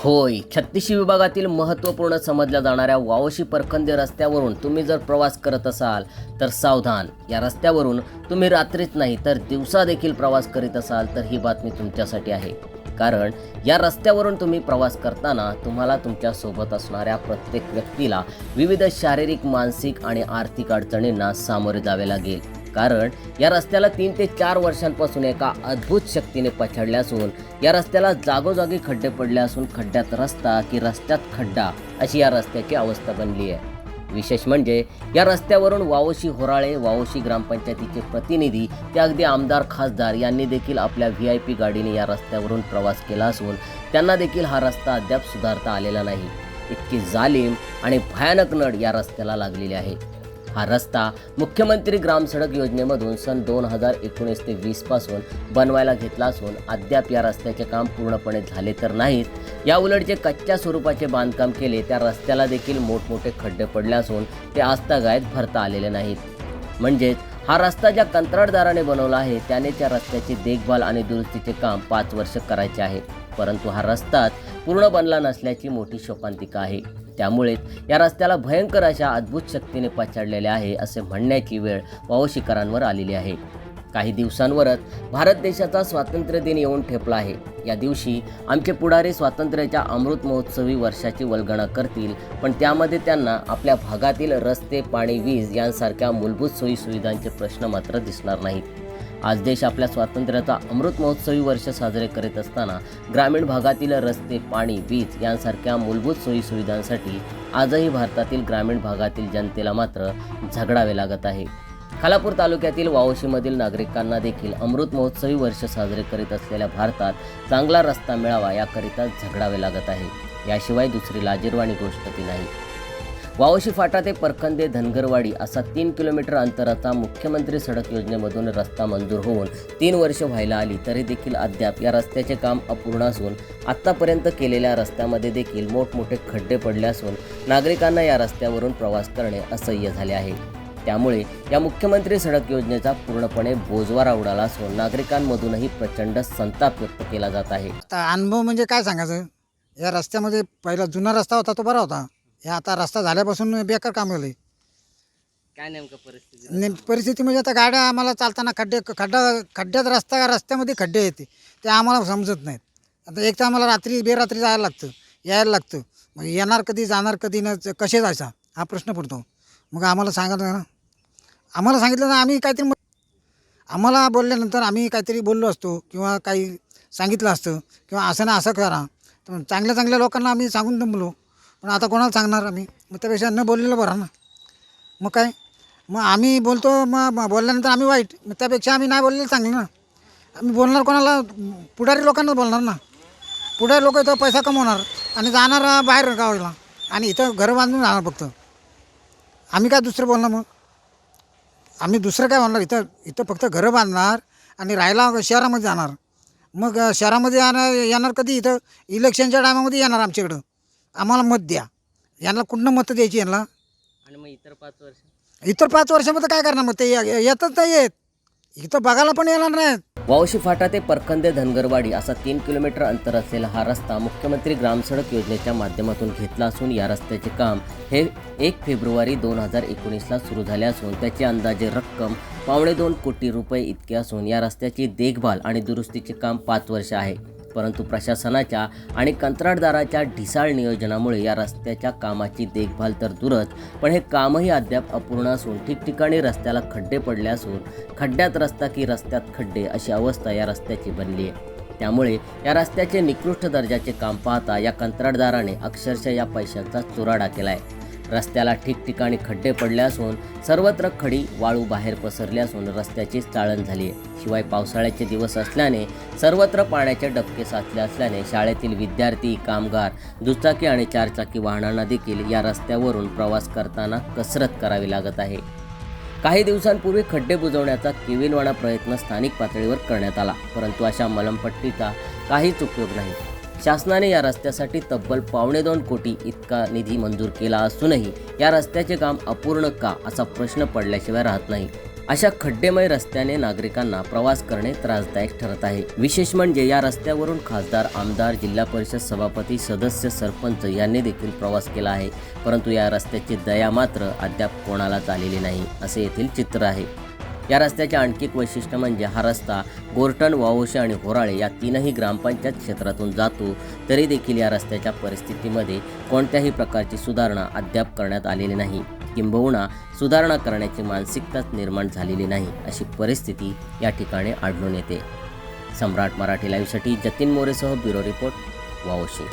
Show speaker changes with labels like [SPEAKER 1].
[SPEAKER 1] होय, 36 विभागातील महत्त्वपूर्ण समजल्या जाणाऱ्या वावशी परखंदे रस्त्यावरून तुम्ही जर प्रवास करत असाल तर सावधान. या रस्त्यावरून तुम्ही रात्रीच नाही तर दिवसा देखील प्रवास करीत असाल तर ही बातमी तुमच्यासाठी आहे. कारण या रस्त्यावरून तुम्ही प्रवास करताना तुम्हाला तुमच्या सोबत असणाऱ्या प्रत्येक व्यक्तीला विविध शारीरिक, मानसिक आणि आर्थिक अडचणींना सामोरे जावे लागेल. कारण या रस्त्याला 3 ते 4 वर्षांपासून एका अद्भुत शक्तीने पछाडले असून या रस्त्याला जागोजागी खड्डे पडले असून खड्ड्यात रस्ता की रस्त्यात खड्डा अशी या रस्त्याची अवस्था बनली आहे. विशेष म्हणजे या रस्त्यावरून वावशी होराळे, वावशी ग्रामपंचायतीचे प्रतिनिधी ते अगदी आमदार, खासदार यांनी देखील आपल्या VIP गाडीने या रस्त्यावरून प्रवास केला असून त्यांना देखील हा रस्ता अद्याप सुधारता आलेला नाही. इतकी जालीम आणि भयानक नड या रस्त्याला लागलेली आहे. हा रस्ता मुख्यमंत्री ग्रामसडक योजनेमधून सन 2019 ते 20 पासून बनवायला घेतला असून अद्याप या रस्त्याचे काम पूर्णपणे झाले तर नाहीत. या उलट जे कच्च्या स्वरूपाचे बांधकाम केले त्या रस्त्याला देखील मोठमोठे खड्डे पडले असून ते आजतागायत भरता आलेले नाहीत. म्हणजेच हा रस्ता ज्या कंत्राटदाराने बनवला आहे त्याने त्या रस्त्याची देखभाल आणि दुरुस्तीचे काम 5 वर्ष करायचे आहे. परंतु हा रस्ताच पूर्ण बनला नसल्याची मोठी शोकांतिका आहे. त्यामुळेच या रस्त्याला भयंकर अशा अद्भुत शक्तीने पछाडलेले आहे असे म्हणण्याची वेळ वावशीकरांवर आलेली आहे. काही दिवसांवरच भारत देशाचा स्वातंत्र्य दिन येऊन ठेपला आहे. या दिवशी आमचे पुढारी स्वातंत्र्याच्या अमृत महोत्सवी वर्षाची वल्गणा करतील, पण त्यामध्ये त्यांना आपल्या भागातील रस्ते, पाणी, वीज यांसारख्या मूलभूत सोयीसुविधांचे प्रश्न मात्र दिसणार नाहीत. आज देश आपल्या स्वातंत्र्याचा अमृत महोत्सवी वर्ष साजरे करीत असताना ग्रामीण भागातील रस्ते, पाणी, वीज यांसारख्या मूलभूत सोयीसुविधांसाठी आजही भारतातील ग्रामीण भागातील जनतेला मात्र झगडावे लागत आहे. खालापूर तालुक्यातील वावशीमधील नागरिकांना देखील अमृत महोत्सवी वर्ष साजरे करीत असलेल्या भारतात चांगला रस्ता मिळावा याकरिता झगडावे लागत आहे. याशिवाय दुसरी लाजिरवाणी गोष्ट ती नाही. वावशी फाटा ते परखंदे धनगरवाडी असा 3 किलोमीटर अंतराचा मुख्यमंत्री सडक योजनेमधून रस्ता मंजूर होऊन 3 वर्ष व्हायला आली तरी देखील अद्याप या रस्त्याचे काम अपूर्ण असून आत्तापर्यंत केलेल्या रस्त्यामध्ये देखील मोठमोठे खड्डे पडले असून नागरिकांना या रस्त्यावरून प्रवास करणे असह्य झाले आहे. त्यामुळे या मुख्यमंत्री सडक योजनेचा पूर्णपणे बोजवारा उडाला असून नागरिकांमधूनही प्रचंड संताप व्यक्त केला जात आहे.
[SPEAKER 2] आता अनुभव म्हणजे काय सांगायचं, या रस्त्यामध्ये पहिला जुना रस्ता होता तो बरा होता. हे आता रस्ता झाल्यापासून बेकार काम झालं.
[SPEAKER 1] काय नेमकं परिस्थिती?
[SPEAKER 2] परिस्थिती म्हणजे आता गाड्या आम्हाला चालताना खड्ड्यात रस्त्यामध्ये खड्डे येते ते आम्हाला समजत नाहीत. आता एक तर आम्हाला बेरात्री जायला लागतं, यायला लागतं. मग येणार कधी, जाणार कधी, न कसे जायचा हा प्रश्न पडतो. मग आम्हाला सांगितलं ना, आम्हाला सांगितलं ना, आम्ही काहीतरी आम्हाला बोलल्यानंतर आम्ही काहीतरी बोललो असतो किंवा काही सांगितलं असतं किंवा असं ना असं करा, तर चांगल्या लोकांना आम्ही सांगून दमलो. पण आता कोणाला सांगणार आम्ही? मग त्यापेक्षा न बोललेलं बरं ना. मग काय, मग आम्ही बोलतो, मग बोलल्यानंतर आम्ही वाईट, मग त्यापेक्षा आम्ही नाही बोललेलं चांगलं ना. आम्ही बोलणार कोणाला? पुढारी लोकांनाच बोलणार ना. पुढारी लोक इथं पैसा कमवणार आणि जाणार बाहेर गावाला आणि इथं घरं बांधून राहणार फक्त. आम्ही काय दुसरं बोलणार? मग आम्ही दुसरं काय बोलणार? इथं फक्त घरं बांधणार आणि राहायला शहरामध्ये जाणार. मग शहरामध्ये येणार कधी? इथं इलेक्शनच्या टायमामध्ये येणार आमच्याकडं, आम्हाला मत द्या. यांना कुठनं मतं द्यायची यांना?
[SPEAKER 1] आणि मग इतर
[SPEAKER 2] 5 वर्षामध्ये काय करणार? मग ते येतच नाही येत, इथं बघायला पण येणार नाहीत.
[SPEAKER 1] वावशी फाटा ते परखंदे धनगरवाडी असा 3 किलोमीटर अंतर असलेला हा रस्ता मुख्यमंत्री ग्रामसडक योजनेच्या माध्यमातून घेतला असून या रस्त्याचे काम हे 1 फेब्रुवारी 2019ला सुरू झाले असून त्याची अंदाजे रक्कम 2.25 कोटी रुपये इतकी असून या रस्त्याची देखभाल आणि दुरुस्तीचे काम 5 वर्ष आहे. परंतु प्रशासनाच्या आणि कंत्राटदाराच्या ढिसाळ नियोजनामुळे या रस्त्याच्या कामाची देखभाल तर दूरच, पण हे कामही अद्याप अपूर्ण असून ठिकठिकाणी रस्त्याला खड्डे पडले असून खड्ड्यात रस्ता की रस्त्यात खड्डे अशी अवस्था या रस्त्याची बनली आहे. त्यामुळे या रस्त्याचे निकृष्ट दर्जाचे काम पाहता या कंत्राटदाराने अक्षरशः या पैशाचा चुराडा केला आहे. रस्त्याला ठिकठिकाणी खड्डे पडले असून सर्वत्र खडी, वाळू बाहेर पसरली असून रस्त्याची चाळण झाली आहे. शिवाय पावसाळ्याचे दिवस असल्याने सर्वत्र पाण्याचे डबके साचले असल्याने शाळेतील विद्यार्थी, कामगार, दुचाकी आणि 4 चाकी वाहनांना देखील या रस्त्यावरून प्रवास करताना कसरत करावी लागत आहे. काही दिवसांपूर्वी खड्डे बुजवण्याचा केविलवाणा प्रयत्न स्थानिक पातळीवर करण्यात आला, परंतु अशा मलमपट्टीचा काहीच उपयोग नाही. शासनाने या रस्त्यासाठी तब्बल 2.25 कोटी इतका निधी मंजूर केला असूनही या रस्त्याचे काम अपूर्ण का असा प्रश्न पडल्याशिवाय राहत नाही. अशा खड्डेमय रस्त्याने नागरिकांना प्रवास करणे त्रासदायक ठरत आहे. विशेष म्हणजे या रस्त्यावरून खासदार, आमदार, जिल्हा परिषद सभापती, सदस्य, सरपंच यांनी देखील प्रवास केला आहे. परंतु या रस्त्याची दया मात्र अद्याप कोणालाच आलेली नाही, असे येथील चित्र आहे. या रस्त्याचे आणखी एक वैशिष्ट्य म्हणजे हा रस्ता गोरटण, वावोशी आणि होराळे या तीनही ग्रामपंचायत क्षेत्रातून जातो. तरी देखील या रस्त्याच्या परिस्थितीमध्ये कोणत्याही प्रकारची सुधारणा अद्याप करण्यात आलेली नाही, किंबहुना सुधारणा करण्याची मानसिकताच निर्माण झालेली नाही, अशी परिस्थिती या ठिकाणी आढळून येते. सम्राट मराठी लाईव्हसाठी जतीन मोरेसह ब्युरो रिपोर्ट, वावोशी.